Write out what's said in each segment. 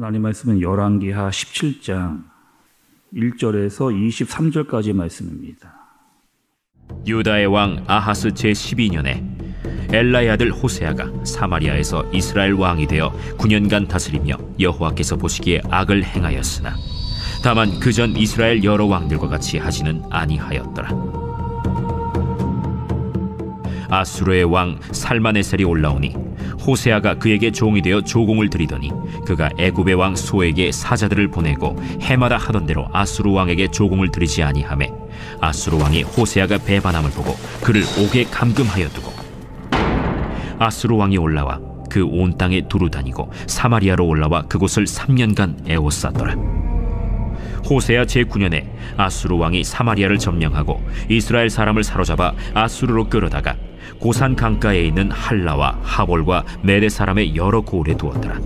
하나님 말씀은 열왕기하 17장 1절에서 23절까지 말씀입니다. 유다의 왕 아하스 제12년에 엘라의 아들 호세아가 사마리아에서 이스라엘 왕이 되어 9년간 다스리며 여호와께서 보시기에 악을 행하였으나 다만 그전 이스라엘 여러 왕들과 같이 하지는 아니하였더라. 아수르의 왕 살마네셀이 올라오니 호세아가 그에게 종이 되어 조공을 드리더니 그가 애굽의 왕 소에게 사자들을 보내고 해마다 하던 대로 아수르 왕에게 조공을 드리지 아니하매 아수르 왕이 호세아가 배반함을 보고 그를 옥에 감금하여 두고 아수르 왕이 올라와 그 온 땅에 두루 다니고 사마리아로 올라와 그곳을 3년간 애워쌌더라. 호세아 제9년에 아수르 왕이 사마리아를 점령하고 이스라엘 사람을 사로잡아 아수르로 끌어다가 고산 강가에 있는 할라와 하볼과 메대 사람의 여러 고을에 두었더라.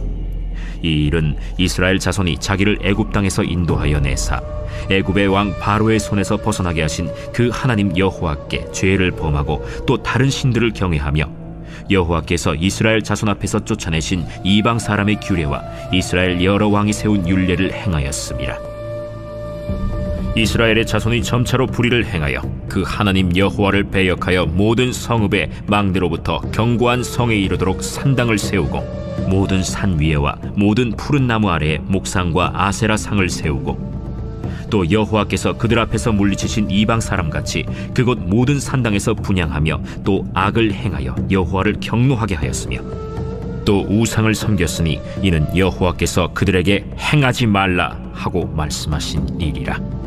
이 일은 이스라엘 자손이 자기를 애굽 땅에서 인도하여 내사 애굽의 왕 바로의 손에서 벗어나게 하신 그 하나님 여호와께 죄를 범하고 또 다른 신들을 경외하며 여호와께서 이스라엘 자손 앞에서 쫓아내신 이방 사람의 규례와 이스라엘 여러 왕이 세운 율례를 행하였음이라. 이스라엘의 자손이 점차로 불의를 행하여 그 하나님 여호와를 배역하여 모든 성읍의 망대로부터 견고한 성에 이르도록 산당을 세우고 모든 산 위에와 모든 푸른 나무 아래에 목상과 아세라 상을 세우고 또 여호와께서 그들 앞에서 물리치신 이방 사람같이 그곳 모든 산당에서 분향하며 또 악을 행하여 여호와를 경노하게 하였으며 또 우상을 섬겼으니 이는 여호와께서 그들에게 행하지 말라 하고 말씀하신 일이라.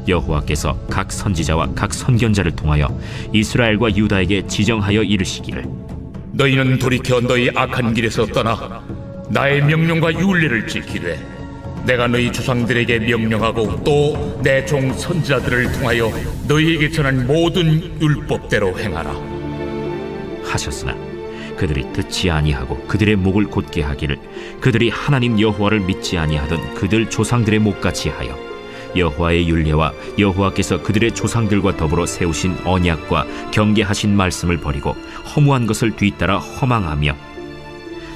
여호와께서 각 선지자와 각 선견자를 통하여 이스라엘과 유다에게 지정하여 이르시기를 너희는 돌이켜 너희 악한 길에서 떠나 나의 명령과 율례를 지키되 내가 너희 조상들에게 명령하고 또 내 종 선지자들을 통하여 너희에게 전한 모든 율법대로 행하라 하셨으나 그들이 듣지 아니하고 그들의 목을 곧게 하기를 그들이 하나님 여호와를 믿지 아니하던 그들 조상들의 목같이 하여 여호와의 율례와 여호와께서 그들의 조상들과 더불어 세우신 언약과 경계하신 말씀을 버리고 허무한 것을 뒤따라 허망하며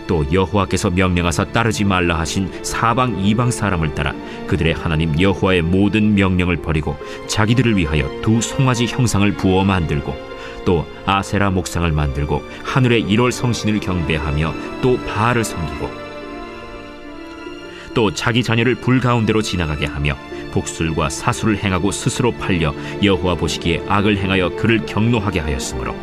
또 여호와께서 명령하사 따르지 말라 하신 사방 이방 사람을 따라 그들의 하나님 여호와의 모든 명령을 버리고 자기들을 위하여 두 송아지 형상을 부어 만들고 또 아세라 목상을 만들고 하늘의 1월 성신을 경배하며 또 바알을 섬기고 또 자기 자녀를 불 가운데로 지나가게 하며 복술과 사술을 행하고 스스로 팔려 여호와 보시기에 악을 행하여 그를 경노하게 하였으므로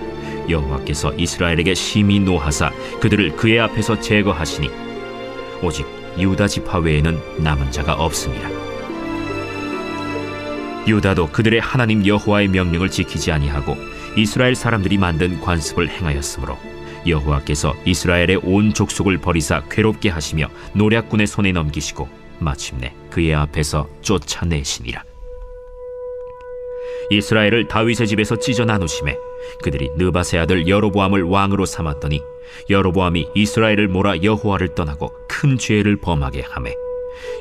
여호와께서 이스라엘에게 심히 노하사 그들을 그의 앞에서 제거하시니 오직 유다 지파 외에는 남은 자가 없습니다. 유다도 그들의 하나님 여호와의 명령을 지키지 아니하고 이스라엘 사람들이 만든 관습을 행하였으므로 여호와께서 이스라엘의 온 족속을 버리사 괴롭게 하시며 노략군의 손에 넘기시고 마침내 그의 앞에서 쫓아내시니라. 이스라엘을 다윗의 집에서 찢어 나누심에 그들이 느밧의 아들 여로보암을 왕으로 삼았더니 여로보암이 이스라엘을 몰아 여호와를 떠나고 큰 죄를 범하게 하매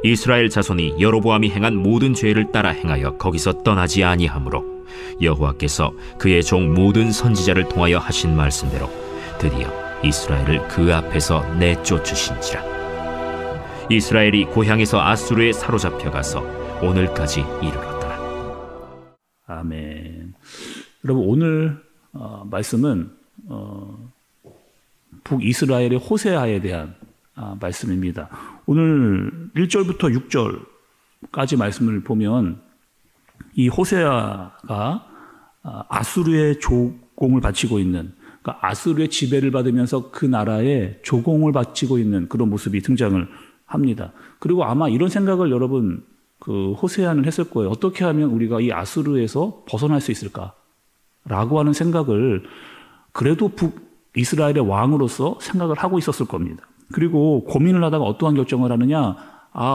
이스라엘 자손이 여로보암이 행한 모든 죄를 따라 행하여 거기서 떠나지 아니하므로 여호와께서 그의 종 모든 선지자를 통하여 하신 말씀대로 드디어 이스라엘을 그 앞에서 내쫓으신지라. 이스라엘이 고향에서 아수르에 사로잡혀 가서 오늘까지 이르렀더라. 아멘. 여러분, 오늘 말씀은 북이스라엘의 호세아에 대한 말씀입니다. 오늘 1절부터 6절까지 말씀을 보면 이 호세아가 아수르의 조공을 바치고 있는, 그러니까 아수르의 지배를 받으면서 그 나라에 조공을 바치고 있는 그런 모습이 등장을 합니다. 그리고 아마 이런 생각을 여러분 호세아는 했을 거예요. 어떻게 하면 우리가 이 아수르에서 벗어날 수 있을까라고 하는 생각을 그래도 북이스라엘의 왕으로서 생각을 하고 있었을 겁니다. 그리고 고민을 하다가 어떠한 결정을 하느냐,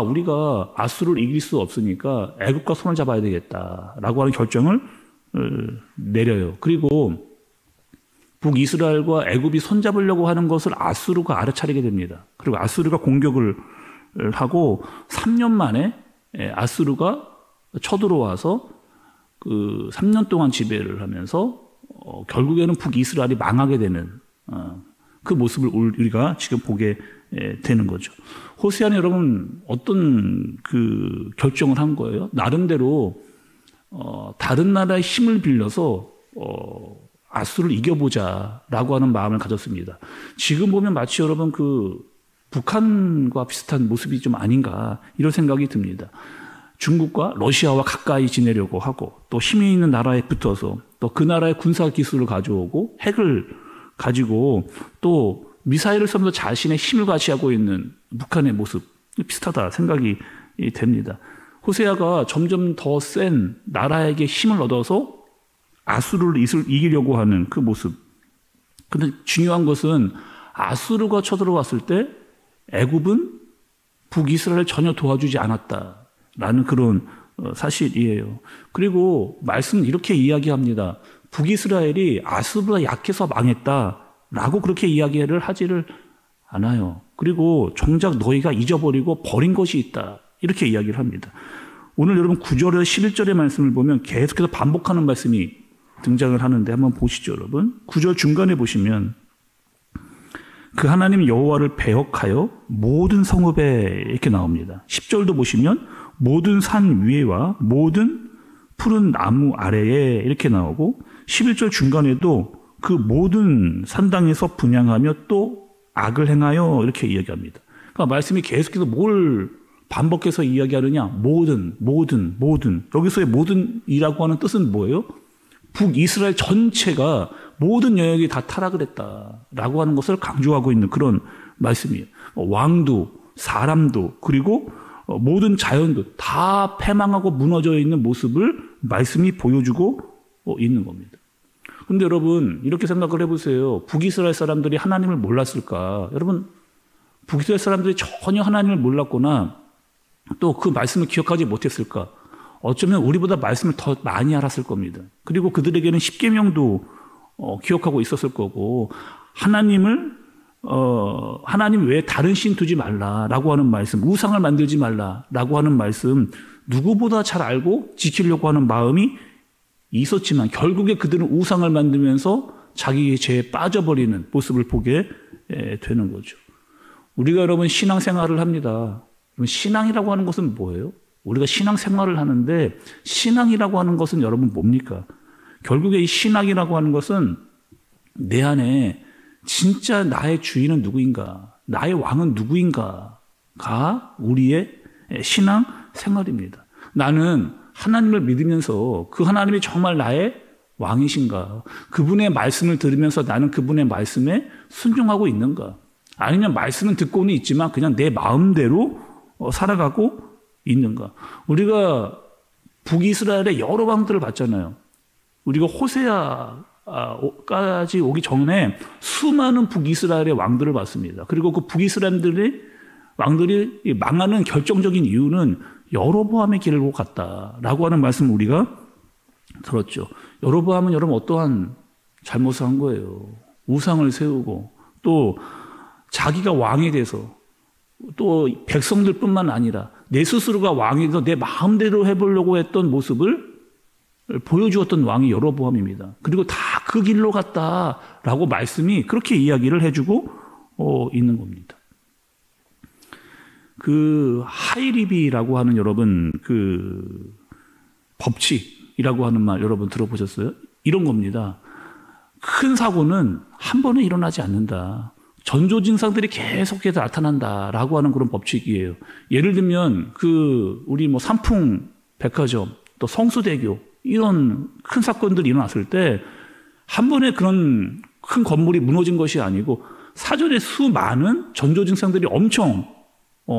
우리가 아수르를 이길 수 없으니까 애굽과 손을 잡아야 되겠다라고 하는 결정을 내려요. 그리고 북이스라엘과 애굽이 손잡으려고 하는 것을 아수르가 알아차리게 됩니다. 그리고 아수르가 공격을 하고 3년 만에 아수르가 쳐들어와서 그 3년 동안 지배를 하면서 결국에는 북이스라엘이 망하게 되는 그 모습을 우리가 지금 보게 되는 거죠. 호세아는 여러분 어떤 그 결정을 한 거예요? 나름대로 다른 나라의 힘을 빌려서 아수를 이겨보자라고 하는 마음을 가졌습니다. 지금 보면 마치 여러분 그 북한과 비슷한 모습이 좀 아닌가 이런 생각이 듭니다. 중국과 러시아와 가까이 지내려고 하고 또 힘이 있는 나라에 붙어서 또 그 나라의 군사 기술을 가져오고 핵을 가지고 또 미사일을 쏘면서 자신의 힘을 과시하고 있는 북한의 모습 비슷하다 생각이 됩니다. 호세아가 점점 더 센 나라에게 힘을 얻어서 아수르를 이기려고 하는 그 모습. 근데 중요한 것은 아수르가 쳐들어왔을 때 애굽은 북이스라엘을 전혀 도와주지 않았다라는 그런 사실이에요. 그리고 말씀은 이렇게 이야기합니다. 북이스라엘이 아수르가 약해서 망했다라고 그렇게 이야기를 하지를 않아요. 그리고 정작 너희가 잊어버리고 버린 것이 있다. 이렇게 이야기를 합니다. 오늘 여러분 9절에서 11절의 말씀을 보면 계속해서 반복하는 말씀이 등장을 하는데 한번 보시죠, 여러분. 9절 중간에 보시면 그 하나님 여호와를 배역하여 모든 성읍에 이렇게 나옵니다. 10절도 보시면 모든 산 위에와 모든 푸른 나무 아래에 이렇게 나오고 11절 중간에도 그 모든 산당에서 분향하며 또 악을 행하여 이렇게 이야기합니다. 그러니까 말씀이 계속해서 뭘 반복해서 이야기하느냐? 모든. 여기서의 모든이라고 하는 뜻은 뭐예요? 북이스라엘 전체가 모든 영역이 다 타락을 했다라고 하는 것을 강조하고 있는 그런 말씀이에요. 왕도, 사람도, 그리고 모든 자연도 다 패망하고 무너져 있는 모습을 말씀이 보여주고 있는 겁니다. 그런데 여러분 이렇게 생각을 해보세요. 북이스라엘 사람들이 하나님을 몰랐을까? 여러분 북이스라엘 사람들이 전혀 하나님을 몰랐거나 또 그 말씀을 기억하지 못했을까? 어쩌면 우리보다 말씀을 더 많이 알았을 겁니다. 그리고 그들에게는 십계명도 기억하고 있었을 거고 하나님 외에 다른 신 두지 말라라고 하는 말씀, 우상을 만들지 말라라고 하는 말씀 누구보다 잘 알고 지키려고 하는 마음이 있었지만 결국에 그들은 우상을 만들면서 자기의 죄에 빠져버리는 모습을 보게 되는 거죠. 우리가 여러분 신앙생활을 합니다. 신앙이라고 하는 것은 뭐예요? 우리가 신앙생활을 하는데 신앙이라고 하는 것은 여러분 뭡니까? 결국에 이 신앙이라고 하는 것은 내 안에 진짜 나의 주인은 누구인가? 나의 왕은 누구인가가 우리의 신앙생활입니다. 나는 하나님을 믿으면서 그 하나님이 정말 나의 왕이신가? 그분의 말씀을 들으면서 나는 그분의 말씀에 순종하고 있는가? 아니면 말씀은 듣고는 있지만 그냥 내 마음대로 살아가고 있는가? 우리가 북이스라엘의 여러 왕들을 봤잖아요. 우리가 호세아까지 오기 전에 수많은 북이스라엘의 왕들을 봤습니다. 그리고 그 북이스라엘들의 왕들이 망하는 결정적인 이유는 여로보암의 길을 갔다라고 하는 말씀을 우리가 들었죠. 여로보암은 여러분 어떠한 잘못을 한 거예요. 우상을 세우고 또 자기가 왕이 돼서 또 백성들뿐만 아니라 내 스스로가 왕이 돼서 내 마음대로 해보려고 했던 모습을 보여주었던 왕이 여로보암입니다. 그리고 다 그 길로 갔다라고 말씀이 그렇게 이야기를 해주고 있는 겁니다. 그 하이리비라고 하는 여러분 그 법칙이라고 하는 말 여러분 들어보셨어요? 이런 겁니다. 큰 사고는 한 번에 일어나지 않는다. 전조 증상들이 계속해서 나타난다라고 하는 그런 법칙이에요. 예를 들면 우리 삼풍 백화점 또 성수대교 이런 큰 사건들이 일어났을 때 한 번에 그런 큰 건물이 무너진 것이 아니고 사전에 수많은 전조 증상들이 엄청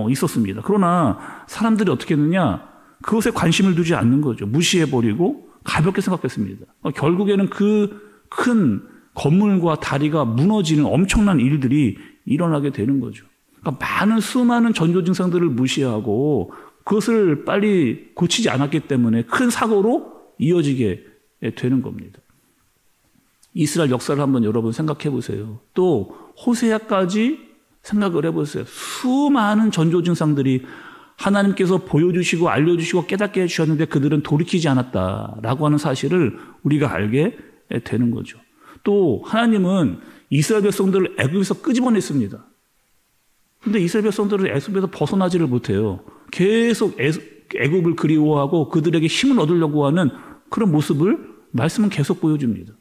있었습니다. 그러나 사람들이 어떻게 했느냐? 그것에 관심을 두지 않는 거죠. 무시해버리고 가볍게 생각했습니다. 결국에는 그 큰 건물과 다리가 무너지는 엄청난 일들이 일어나게 되는 거죠. 그러니까 수많은 전조 증상들을 무시하고 그것을 빨리 고치지 않았기 때문에 큰 사고로 이어지게 되는 겁니다. 이스라엘 역사를 한번 여러분 생각해 보세요. 또 호세아까지 생각을 해보세요. 수많은 전조 증상들이 하나님께서 보여주시고 알려주시고 깨닫게 해주셨는데 그들은 돌이키지 않았다라고 하는 사실을 우리가 알게 되는 거죠. 또 하나님은 이스라엘 백성들을 애굽에서 끄집어냈습니다. 근데 이스라엘 백성들은 애굽에서 벗어나지를 못해요. 계속 애굽을 그리워하고 그들에게 힘을 얻으려고 하는 그런 모습을 말씀은 계속 보여줍니다.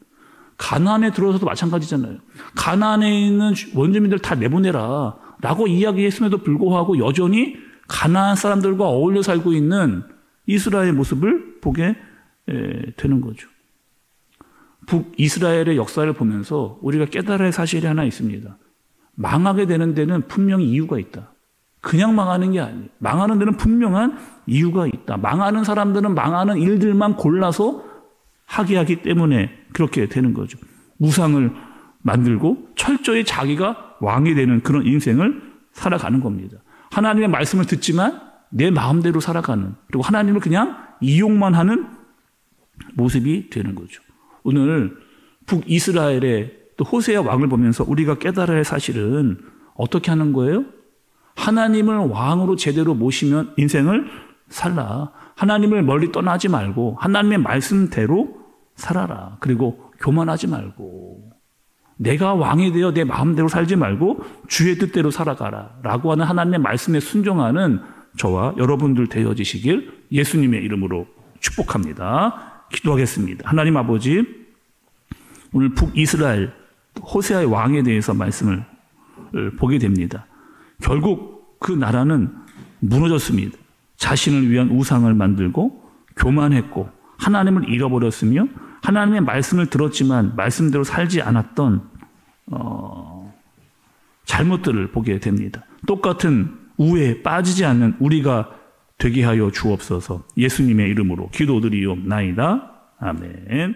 가나안에 들어서도 마찬가지잖아요. 가나안에 있는 원주민들 다 내보내라 라고 이야기했음에도 불구하고 여전히 가나안 사람들과 어울려 살고 있는 이스라엘의 모습을 보게 되는 거죠. 북이스라엘의 역사를 보면서 우리가 깨달아야 할 사실이 하나 있습니다. 망하게 되는 데는 분명히 이유가 있다. 그냥 망하는 게 아니에요. 망하는 데는 분명한 이유가 있다. 망하는 사람들은 망하는 일들만 골라서 하게 하기 때문에 그렇게 되는 거죠. 우상을 만들고 철저히 자기가 왕이 되는 그런 인생을 살아가는 겁니다. 하나님의 말씀을 듣지만 내 마음대로 살아가는, 그리고 하나님을 그냥 이용만 하는 모습이 되는 거죠. 오늘 북이스라엘의 또 호세아 왕을 보면서 우리가 깨달아야 할 사실은 어떻게 하는 거예요? 하나님을 왕으로 제대로 모시면 인생을 살라. 하나님을 멀리 떠나지 말고 하나님의 말씀대로 살아라. 그리고 교만하지 말고 내가 왕이 되어 내 마음대로 살지 말고 주의 뜻대로 살아가라 라고 하는 하나님의 말씀에 순종하는 저와 여러분들 되어지시길 예수님의 이름으로 축복합니다. 기도하겠습니다. 하나님 아버지, 오늘 북이스라엘 호세아의 왕에 대해서 말씀을 보게 됩니다. 결국 그 나라는 무너졌습니다. 자신을 위한 우상을 만들고 교만했고 하나님을 잃어버렸으며 하나님의 말씀을 들었지만 말씀대로 살지 않았던 잘못들을 보게 됩니다. 똑같은 우에 빠지지 않는 우리가 되게 하여 주옵소서. 예수님의 이름으로 기도드리옵나이다. 아멘.